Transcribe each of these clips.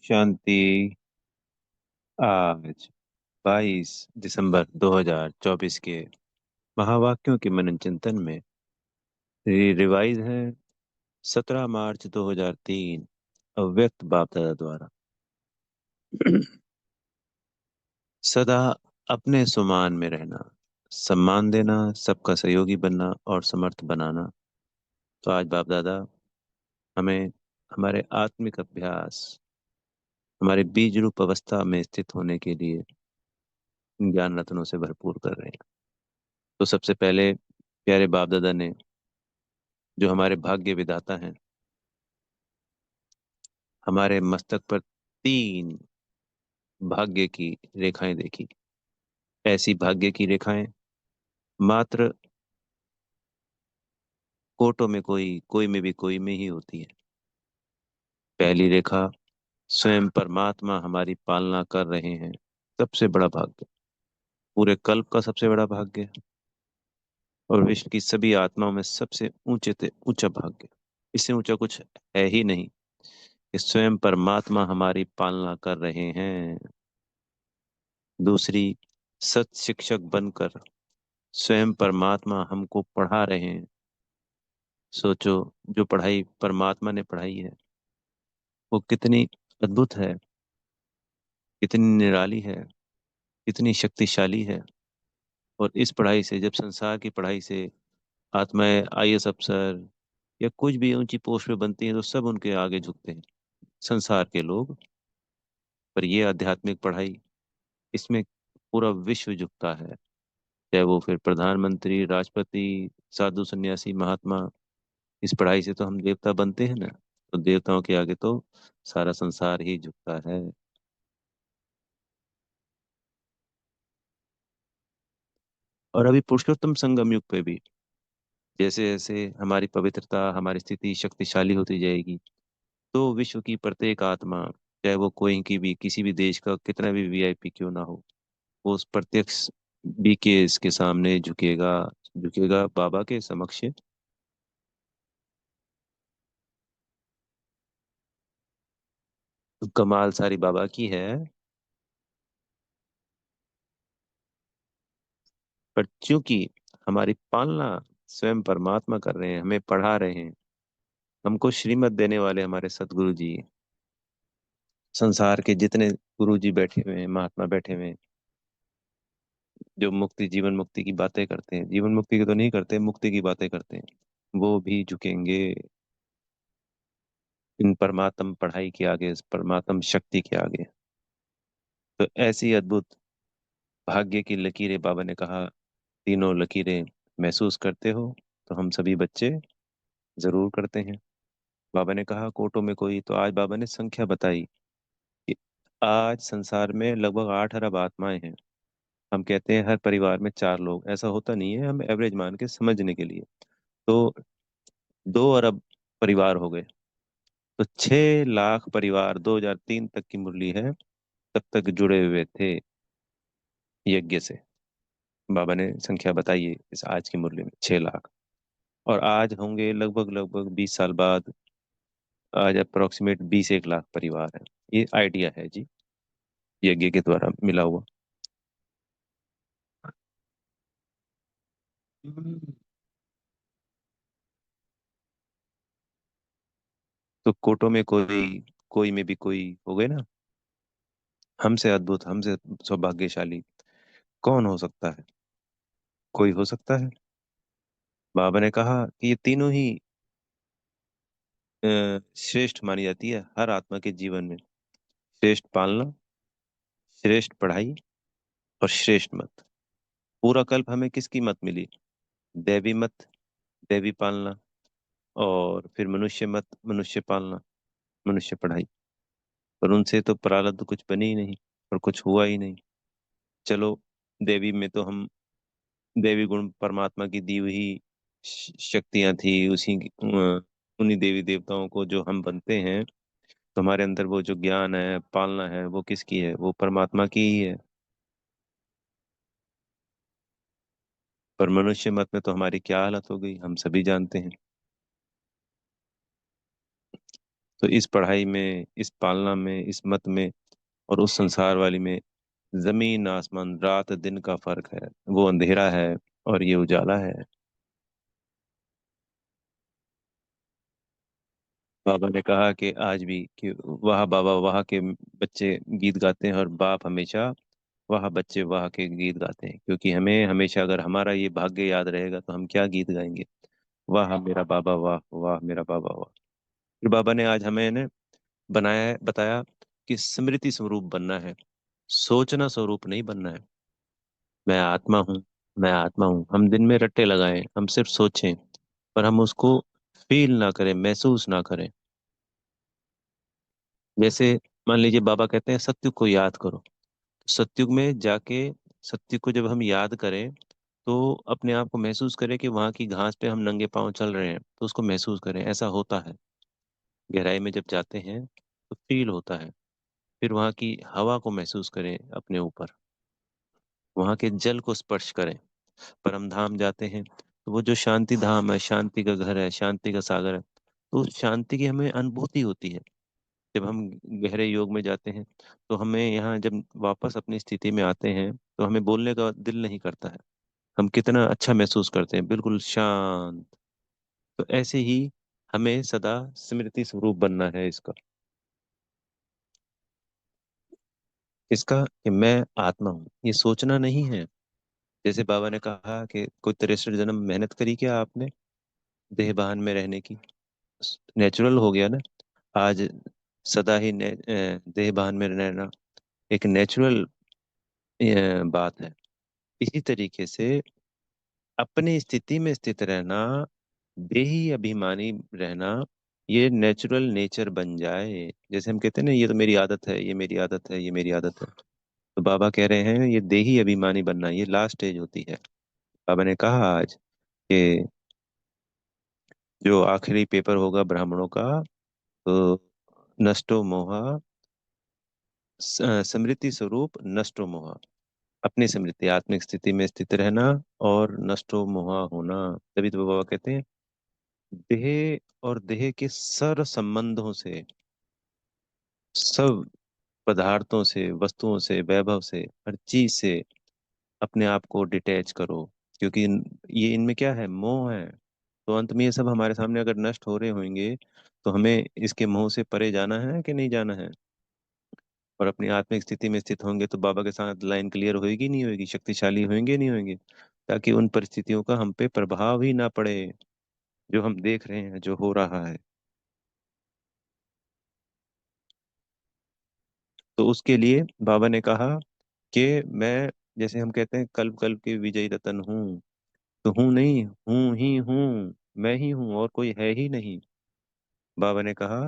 शांति। आज 22 दिसंबर 2024 के महावाक्यों के मनन चिंतन में रिवाइज है 17 मार्च 2003 अव्यक्त बाप दादा द्वारा। सदा अपने सुमान में रहना, सम्मान देना, सबका सहयोगी बनना और समर्थ बनाना। तो आज बाप दादा हमें हमारे आत्मिक अभ्यास, हमारे बीज रूप अवस्था में स्थित होने के लिए ज्ञान रत्नों से भरपूर कर रहे हैं। तो सबसे पहले प्यारे बाप दादा ने, जो हमारे भाग्य विधाता हैं, हमारे मस्तक पर 3 भाग्य की रेखाएं देखी। ऐसी भाग्य की रेखाएं मात्र कोटों में कोई में भी कोई में ही होती है। पहली रेखा, स्वयं परमात्मा हमारी पालना कर रहे हैं, सबसे बड़ा भाग्य, पूरे कल्प का सबसे बड़ा भाग्य और विश्व की सभी आत्माओं में सबसे ऊंचे से ऊंचा भाग्य। इससे ऊंचा कुछ है ही नहीं कि स्वयं परमात्मा हमारी पालना कर रहे हैं। दूसरी, सत शिक्षक बनकर स्वयं परमात्मा हमको पढ़ा रहे हैं। सोचो, जो पढ़ाई परमात्मा ने पढ़ाई है वो कितनी अद्भुत है, कितनी निराली है, कितनी शक्तिशाली है। और इस पढ़ाई से, जब संसार की पढ़ाई से आत्माएं आईएएस अफसर या कुछ भी ऊंची पोस्ट पे बनती हैं तो सब उनके आगे झुकते हैं, संसार के लोग। पर ये आध्यात्मिक पढ़ाई, इसमें पूरा विश्व झुकता है। चाहे वो फिर प्रधानमंत्री, राष्ट्रपति, साधु, सन्यासी, महात्मा। इस पढ़ाई से तो हम देवता बनते हैं ना, तो देवताओं के आगे तो सारा संसार ही झुकता है। और अभी पुरुषोत्तम संगम युग पे भी जैसे जैसे हमारी पवित्रता, हमारी स्थिति शक्तिशाली होती जाएगी, तो विश्व की प्रत्येक आत्मा, चाहे वो कोई की भी, किसी भी देश का कितना भी वीआईपी क्यों ना हो, वो उस प्रत्यक्ष बीकेएस के सामने झुकेगा, झुकेगा बाबा के समक्ष। तो कमाल सारी बाबा की है। पर चूंकि हमारी पालना स्वयं परमात्मा कर रहे हैं, हमें पढ़ा रहे हैं, हमको श्रीमत देने वाले हमारे सतगुरु जी, संसार के जितने गुरु जी बैठे हुए हैं, महात्मा बैठे हुए हैं, जो मुक्ति, जीवन मुक्ति की बातें करते हैं, जीवन मुक्ति की तो नहीं करते, मुक्ति की बातें करते हैं, वो भी झुकेंगे इन परमात्म पढ़ाई के आगे, इस परमात्म शक्ति के आगे। तो ऐसी अद्भुत भाग्य की लकीरें, बाबा ने कहा, तीनों लकीरें महसूस करते हो? तो हम सभी बच्चे जरूर करते हैं। बाबा ने कहा कोटों में कोई, तो आज बाबा ने संख्या बताई कि आज संसार में लगभग 8 अरब आत्माएं हैं। हम कहते हैं हर परिवार में 4 लोग, ऐसा होता नहीं है, हम एवरेज मान के समझने के लिए। तो 2 अरब परिवार हो गए, तो 6 लाख परिवार 2003 तक की मुरली है, तब तक जुड़े हुए थे यज्ञ से। बाबा ने संख्या बताई है इस आज की मुरली में, 6 लाख। और आज होंगे लगभग लगभग 20 साल बाद, आज अप्रोक्सीमेट 21 लाख परिवार है। ये आइडिया है जी, यज्ञ के द्वारा मिला हुआ। तो कोटों में कोई, कोई में भी कोई हो गए ना। हमसे अद्भुत, हमसे सौभाग्यशाली कौन हो सकता है? कोई हो सकता है? बाबा ने कहा कि ये तीनों ही श्रेष्ठ मानी जाती है हर आत्मा के जीवन में। श्रेष्ठ पालना, श्रेष्ठ पढ़ाई और श्रेष्ठ मत। पूरा कल्प हमें किसकी मत मिली? दैवी मत, दैवी पालना, और फिर मनुष्य मत, मनुष्य पालना, मनुष्य पढ़ाई। पर उनसे तो प्रारब्ध कुछ बनी ही नहीं और कुछ हुआ ही नहीं। चलो, देवी में तो हम, देवी गुण परमात्मा की दी हुई शक्तियां थी, उन्हीं देवी देवताओं को जो हम बनते हैं, तो हमारे अंदर वो जो ज्ञान है, पालना है, वो किसकी है? वो परमात्मा की ही है। पर मनुष्य मत में तो हमारी क्या हालत हो गई, हम सभी जानते हैं। तो इस पढ़ाई में, इस पालना में, इस मत में और उस संसार वाली में जमीन आसमान, रात दिन का फर्क है। वो अंधेरा है और ये उजाला है। बाबा ने कहा कि आज भी कि वाह बाबा वाह के बच्चे गीत गाते हैं, और बाप हमेशा वाह बच्चे वाह के गीत गाते हैं, क्योंकि हमें हमेशा अगर हमारा ये भाग्य याद रहेगा तो हम क्या गीत गाएंगे। वाह मेरा बाबा वाह, वाह मेरा बाबा वाह। फिर बाबा ने आज हमें ने बनाया है, बताया कि स्मृति स्वरूप बनना है, सोचना स्वरूप नहीं बनना है। मैं आत्मा हूँ, मैं आत्मा हूँ, हम दिन में रट्टे लगाएं, हम सिर्फ सोचें, पर हम उसको फील ना करें, महसूस ना करें। जैसे मान लीजिए बाबा कहते हैं सत्युग को याद करो। सत्युग में जाके सत्युग को जब हम याद करें तो अपने आप को महसूस करें कि वहां की घास पे हम नंगे पांव चल रहे हैं, तो उसको महसूस करें, ऐसा होता है। गहराई में जब जाते हैं तो फील होता है। फिर वहां की हवा को महसूस करें अपने ऊपर, वहां के जल को स्पर्श करें। परम धाम जाते हैं तो वो जो शांति धाम है, शांति का घर है, शांति का सागर है, तो उस शांति की हमें अनुभूति होती है। जब हम गहरे योग में जाते हैं तो हमें यहाँ जब वापस अपनी स्थिति में आते हैं तो हमें बोलने का दिल नहीं करता है। हम कितना अच्छा महसूस करते हैं, बिल्कुल शांत। तो ऐसे ही हमें सदा स्मृति स्वरूप बनना है इसका। इसका कि मैं आत्मा हूँ, ये सोचना नहीं है। जैसे बाबा ने कहा कि कोई 63 जन्म मेहनत करी क्या आपने देह बहान में रहने की? नेचुरल हो गया ना। आज सदा ही देह बहान में रहना एक नेचुरल बात है। इसी तरीके से अपनी स्थिति में स्थित रहना, देही अभिमानी रहना, ये नेचुरल नेचर बन जाए। जैसे हम कहते हैं ना, ये तो मेरी आदत है, ये मेरी आदत है, ये मेरी आदत है। तो बाबा कह रहे हैं ये देही अभिमानी बनना ये लास्ट स्टेज होती है। बाबा ने कहा आज कि जो आखिरी पेपर होगा ब्राह्मणों का, तो नष्टो मोहा, स्मृति स्वरूप नष्टो मोहा, अपनी स्मृति आत्मिक स्थिति में स्थित रहना और नष्टो मोहा होना। तभी तो बाबा कहते हैं देह और देह के सर संबंधों से, सब पदार्थों से, वस्तुओं से, वैभव से, हर चीज से अपने आप को डिटैच करो, क्योंकि ये इनमें क्या है, मोह है। तो अंत में ये सब हमारे सामने अगर नष्ट हो रहे होंगे तो हमें इसके मोह से परे जाना है कि नहीं जाना है। और अपनी आत्मिक स्थिति में स्थित होंगे तो बाबा के साथ लाइन क्लियर होएगी नहीं होएगी, शक्तिशाली होंगे नहीं होंगे, ताकि उन परिस्थितियों का हम पे प्रभाव ही ना पड़े जो हम देख रहे हैं जो हो रहा है। तो उसके लिए बाबा ने कहा कि मैं, जैसे हम कहते हैं कल्प कल्प के विजयी रतन हूँ, तो हूँ नहीं, हूँ ही हूँ, मैं ही हूँ और कोई है ही नहीं। बाबा ने कहा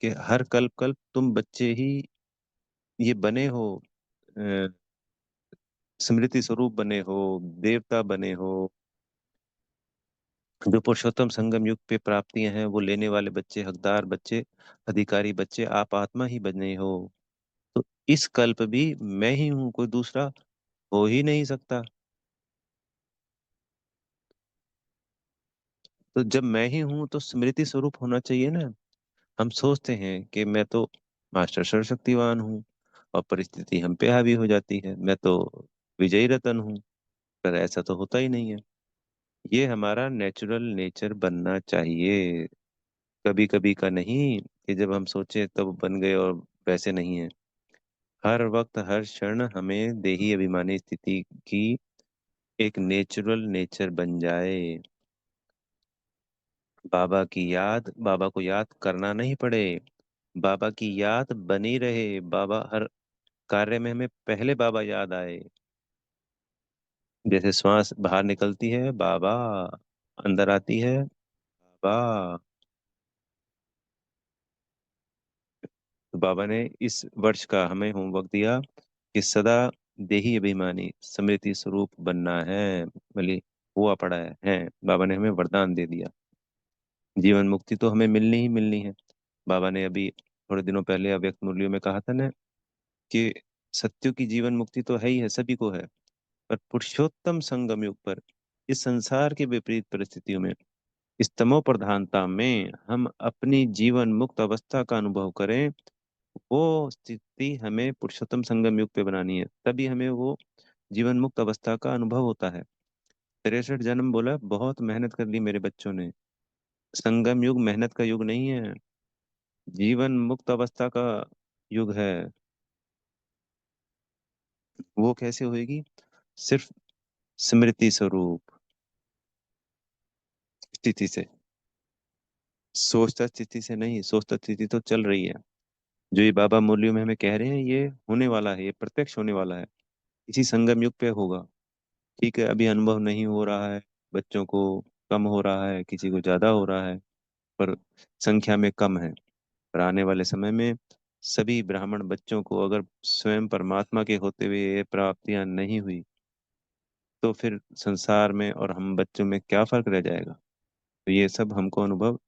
कि हर कल्प कल्प तुम बच्चे ही ये बने हो, अ, स्मृति स्वरूप बने हो, देवता बने हो। जो पुरुषोत्तम संगम युग पे प्राप्तियां हैं वो लेने वाले बच्चे, हकदार बच्चे, अधिकारी बच्चे आप आत्मा ही बने हो। तो इस कल्प भी मैं ही हूँ, कोई दूसरा हो ही नहीं सकता। तो जब मैं ही हूं तो स्मृति स्वरूप होना चाहिए ना। हम सोचते हैं कि मैं तो मास्टर सर्वशक्तिवान हूँ और परिस्थिति हम पे हावी हो जाती है, मैं तो विजयी रतन हूँ, पर ऐसा तो होता ही नहीं है। ये हमारा नेचुरल नेचर बनना चाहिए, कभी कभी का नहीं कि जब हम सोचे तब बन गए और वैसे नहीं है। हर वक्त हर क्षण हमें देही अभिमानी स्थिति की एक नेचुरल नेचर बन जाए। बाबा की याद, बाबा को याद करना नहीं पड़े, बाबा की याद बनी रहे, बाबा हर कार्य में हमें पहले बाबा याद आए। जैसे श्वास बाहर निकलती है बाबा, अंदर आती है बाबा। तो बाबा ने इस वर्ष का हमें होमवर्क दिया कि सदा देही अभिमानी स्मृति स्वरूप बनना है। बोली हुआ पड़ा है, बाबा ने हमें वरदान दे दिया। जीवन मुक्ति तो हमें मिलनी ही मिलनी है। बाबा ने अभी थोड़े दिनों पहले अव्यक्त मूल्यों में कहा था ना कि सत्यों की जीवन मुक्ति तो है ही है, सभी को है, पर पुरुषोत्तम संगम युग पर, इस संसार के विपरीत परिस्थितियों में इस तमो प्रधानता में हम अपनी जीवन मुक्त अवस्था का अनुभव करें। वो स्थिति हमें पुरुषोत्तम संगम युग पे बनानी है, तभी हमें वो जीवन मुक्त अवस्था का अनुभव होता है। 63 जन्म बोला, बहुत मेहनत कर ली मेरे बच्चों ने। संगम युग मेहनत का युग नहीं है, जीवन मुक्त अवस्था का युग है। वो कैसे होएगी? सिर्फ स्मृति स्वरूप स्थिति से। सोचता स्थिति से नहीं, सोचता स्थिति तो चल रही है। जो ये बाबा मुरलियों में हमें कह रहे हैं, ये होने वाला है, ये प्रत्यक्ष होने वाला है, इसी संगम युग पे होगा। ठीक है, अभी अनुभव नहीं हो रहा है, बच्चों को कम हो रहा है, किसी को ज्यादा हो रहा है, पर संख्या में कम है। पर आने वाले समय में सभी ब्राह्मण बच्चों को अगर स्वयं परमात्मा के होते हुए ये प्राप्तियां नहीं हुई, तो फिर संसार में और हम बच्चों में क्या फर्क रह जाएगा? तो ये सब हमको अनुभव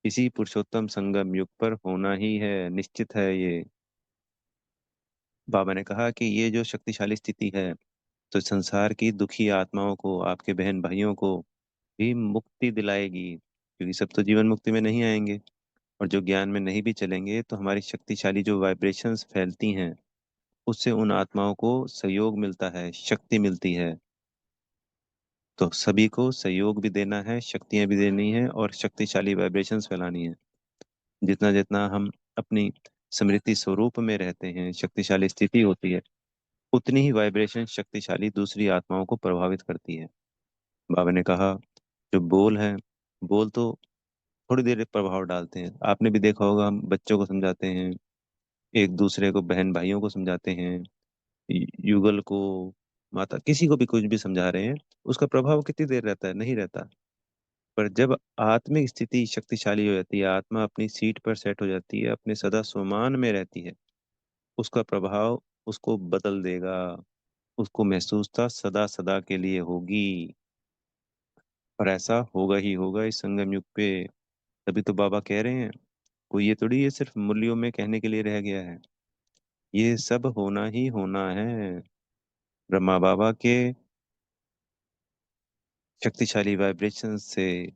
इसी पुरुषोत्तम संगम युग पर होना ही है, निश्चित है ये। बाबा ने कहा कि ये जो शक्तिशाली स्थिति है, तो संसार की दुखी आत्माओं को, आपके बहन भाइयों को भी मुक्ति दिलाएगी, क्योंकि सब तो जीवन मुक्ति में नहीं आएंगे। और जो ज्ञान में नहीं भी चलेंगे, तो हमारी शक्तिशाली जो वाइब्रेशंस फैलती हैं, उससे उन आत्माओं को सहयोग मिलता है, शक्ति मिलती है। तो सभी को सहयोग भी देना है, शक्तियां भी देनी है, और शक्तिशाली वाइब्रेशंस फैलानी है। जितना जितना हम अपनी स्मृति स्वरूप में रहते हैं, शक्तिशाली स्थिति होती है, उतनी ही वाइब्रेशन शक्तिशाली दूसरी आत्माओं को प्रभावित करती है। बाबा ने कहा, जो बोल है, बोल तो थोड़ी देर प्रभाव डालते हैं। आपने भी देखा होगा, हम बच्चों को समझाते हैं, एक दूसरे को, बहन भाइयों को समझाते हैं, युगल को, माता, किसी को भी कुछ भी समझा रहे हैं, उसका प्रभाव कितनी देर रहता है? नहीं रहता। पर जब आत्मिक स्थिति शक्तिशाली हो जाती है, आत्मा अपनी सीट पर सेट हो जाती है, अपने सदा स्वमान में रहती है, उसका प्रभाव उसको बदल देगा। उसको महसूसता सदा सदा के लिए होगी। और ऐसा होगा ही होगा इस संगम युग पे। तभी तो बाबा कह रहे हैं, कोई ये थोड़ी ये सिर्फ मूल्यों में कहने के लिए रह गया है, ये सब होना ही होना है। ब्रह्मा बाबा के शक्तिशाली वाइब्रेशन से,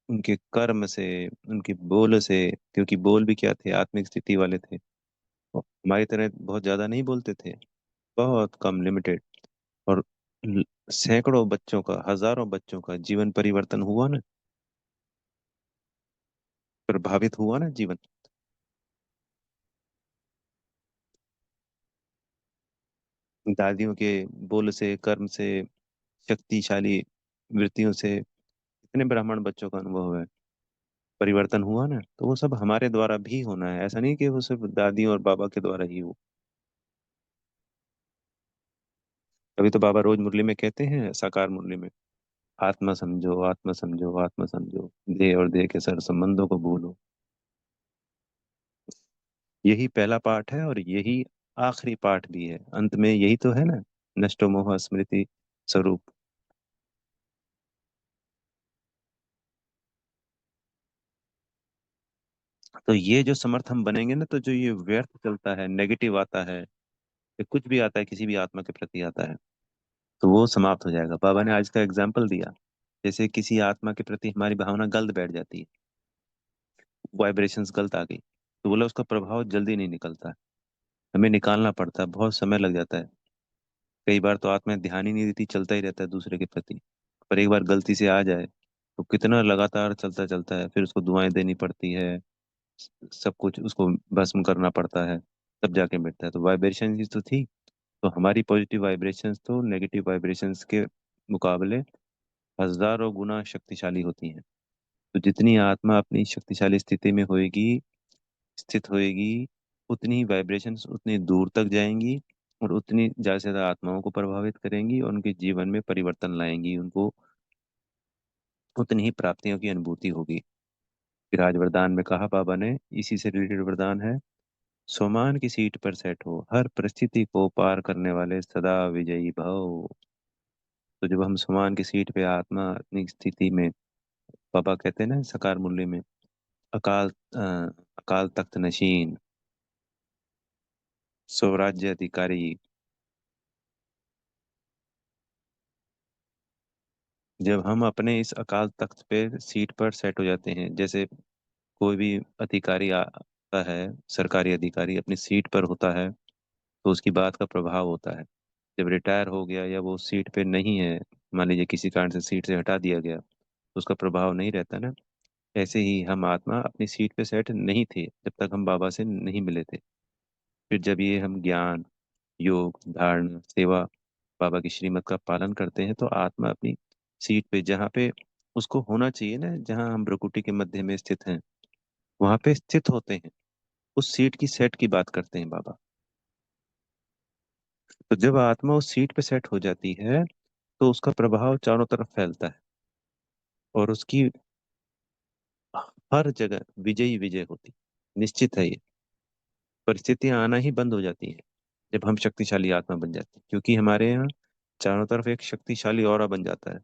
उनके कर्म से, उनके बोल से, क्योंकि बोल भी क्या थे? आत्मिक स्थिति वाले थे। और हमारी तरह बहुत ज्यादा नहीं बोलते थे, बहुत कम, लिमिटेड। और ल- सैकड़ों बच्चों का, हजारों बच्चों का जीवन परिवर्तन हुआ ना, प्रभावित हुआ ना जीवन। दादियों के बोल से, कर्म से, शक्तिशाली वृत्तियों से इतने ब्राह्मण बच्चों का अनुभव है, परिवर्तन हुआ ना, तो वो सब हमारे द्वारा भी होना है। ऐसा नहीं कि वो सिर्फ दादी और बाबा के द्वारा ही हो। अभी तो बाबा रोज मुरली में कहते हैं, साकार मुरली में, आत्मा समझो, आत्मा समझो, आत्मा समझो, देह और देह के सर संबंधों को भूलो। यही पहला पाठ है, और यही आखिरी पाठ भी है। अंत में यही तो है ना, नष्टो मोह स्मृति स्वरूप। तो ये जो समर्थ हम बनेंगे ना, तो जो ये व्यर्थ चलता है, नेगेटिव आता है, या कुछ भी आता है, किसी भी आत्मा के प्रति आता है, तो वो समाप्त हो जाएगा। बाबा ने आज का एग्जाम्पल दिया, जैसे किसी आत्मा के प्रति हमारी भावना गलत बैठ जाती है, वाइब्रेशंस गलत आ गई, तो बोला उसका प्रभाव जल्दी नहीं निकलता है, हमें निकालना पड़ता है, बहुत समय लग जाता है। कई बार तो आत्मा ध्यान ही नहीं देती, चलता ही रहता है दूसरे के प्रति। पर एक बार गलती से आ जाए, तो कितना लगातार चलता चलता है, फिर उसको दुआएं देनी पड़ती है, सब कुछ उसको भस्म करना पड़ता है, तब जाके मिटता है। तो वाइब्रेशन ही तो थी। तो हमारी पॉजिटिव वाइब्रेशंस तो नेगेटिव वाइब्रेशंस के मुकाबले हजारों गुना शक्तिशाली होती हैं। तो जितनी आत्मा अपनी शक्तिशाली स्थिति में होएगी, स्थित होएगी, उतनी वाइब्रेशंस उतनी दूर तक जाएंगी, और उतनी ज्यादा से ज्यादा आत्माओं को प्रभावित करेंगी, और उनके जीवन में परिवर्तन लाएंगी, उनको उतनी ही प्राप्तियों की अनुभूति होगी। फिर आज वरदान में कहा बाबा ने, इसी से रिलेटेड वरदान है, सोमान की सीट पर सेट हो, हर परिस्थिति को पार करने वाले सदा विजयी भव। तो जब हम सोमान की सीट पे, आत्मा अपनी स्थिति में, बाबा कहते हैं ना सकार मुरली में, अकाल अकाल तख्त नशीन, स्वराज्य अधिकारी, जब हम अपने इस अकाल तख्त पे सीट पर सेट हो जाते हैं, जैसे कोई भी अधिकारी आता है, सरकारी अधिकारी अपनी सीट पर होता है, तो उसकी बात का प्रभाव होता है। जब रिटायर हो गया या वो सीट पे नहीं है, मान लीजिए किसी कारण से सीट से हटा दिया गया, तो उसका प्रभाव नहीं रहता ना। ऐसे ही हम आत्मा अपनी सीट पे सेट नहीं थे जब तक हम बाबा से नहीं मिले थे। फिर जब ये हम ज्ञान, योग, धारणा, सेवा, बाबा की श्रीमत का पालन करते हैं, तो आत्मा अपनी सीट पे, जहाँ पे उसको होना चाहिए ना, जहाँ हम भ्रकुटी के मध्य में स्थित हैं, वहां पे स्थित होते हैं। उस सीट की सेट की बात करते हैं बाबा। तो जब आत्मा उस सीट पे सेट हो जाती है, तो उसका प्रभाव चारों तरफ फैलता है, और उसकी हर जगह विजयी विजय होती, निश्चित है ये। परिस्थितियां आना ही बंद हो जाती हैं जब हम शक्तिशाली आत्मा बन जाते हैं, क्योंकि हमारे यहाँ चारों तरफ एक शक्तिशाली ऑरा बन जाता है।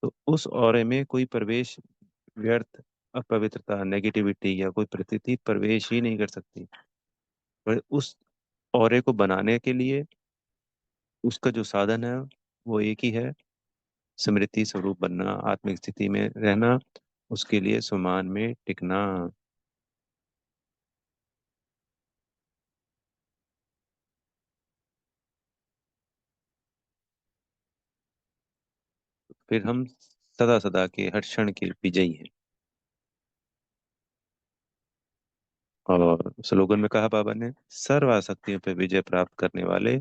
तो उस ऑरे में कोई प्रवेश, व्यर्थ, अपवित्रता, नेगेटिविटी या कोई परिस्थिति प्रवेश ही नहीं कर सकती। पर उस ऑरे को बनाने के लिए उसका जो साधन है वो एक ही है, स्मृति स्वरूप बनना, आत्मिक स्थिति में रहना, उसके लिए सुमान में टिकना। फिर हम सदा सदा के, हर क्षण के विजयी हैं। और स्लोगन में कहा बाबा ने, सर्व आसक्तियों पर विजय प्राप्त करने वाले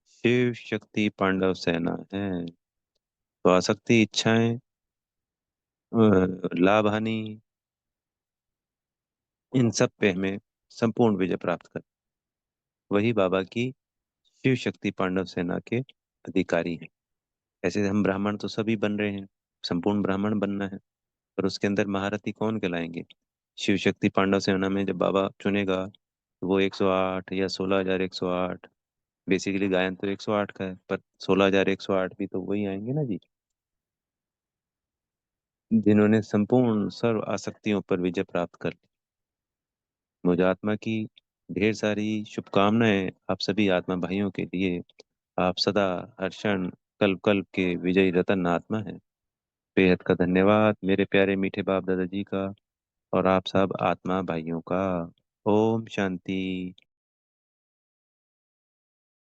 शिव शक्ति पांडव सेना है। तो आसक्ति, इच्छाएं, लाभ हानि, इन सब पे हमें संपूर्ण विजय प्राप्त कर, वही बाबा की शिव शक्ति पांडव सेना के अधिकारी हैं। ऐसे हम ब्राह्मण तो सभी बन रहे हैं, संपूर्ण ब्राह्मण बनना है, पर उसके अंदर महारथी कौन कहलाएंगे? शिव शक्ति पांडव सेना में जब बाबा चुनेगा, तो वो 108 या 16,108, बेसिकली गायन तो 108 का है, पर 16,108 भी तो वही आएंगे ना जी, जिन्होंने संपूर्ण सर्व आसक्तियों पर विजय प्राप्त कर ली। मुझ आत्मा की ढेर सारी शुभकामनाएं आप सभी आत्मा भाइयों के लिए। आप सदा, हर क्षण, कल्प कल्प के विजयी रतन आत्मा हैं। बेहद का धन्यवाद मेरे प्यारे मीठे बाप दादाजी का, और आप सब आत्मा भाइयों का। ओम शांति।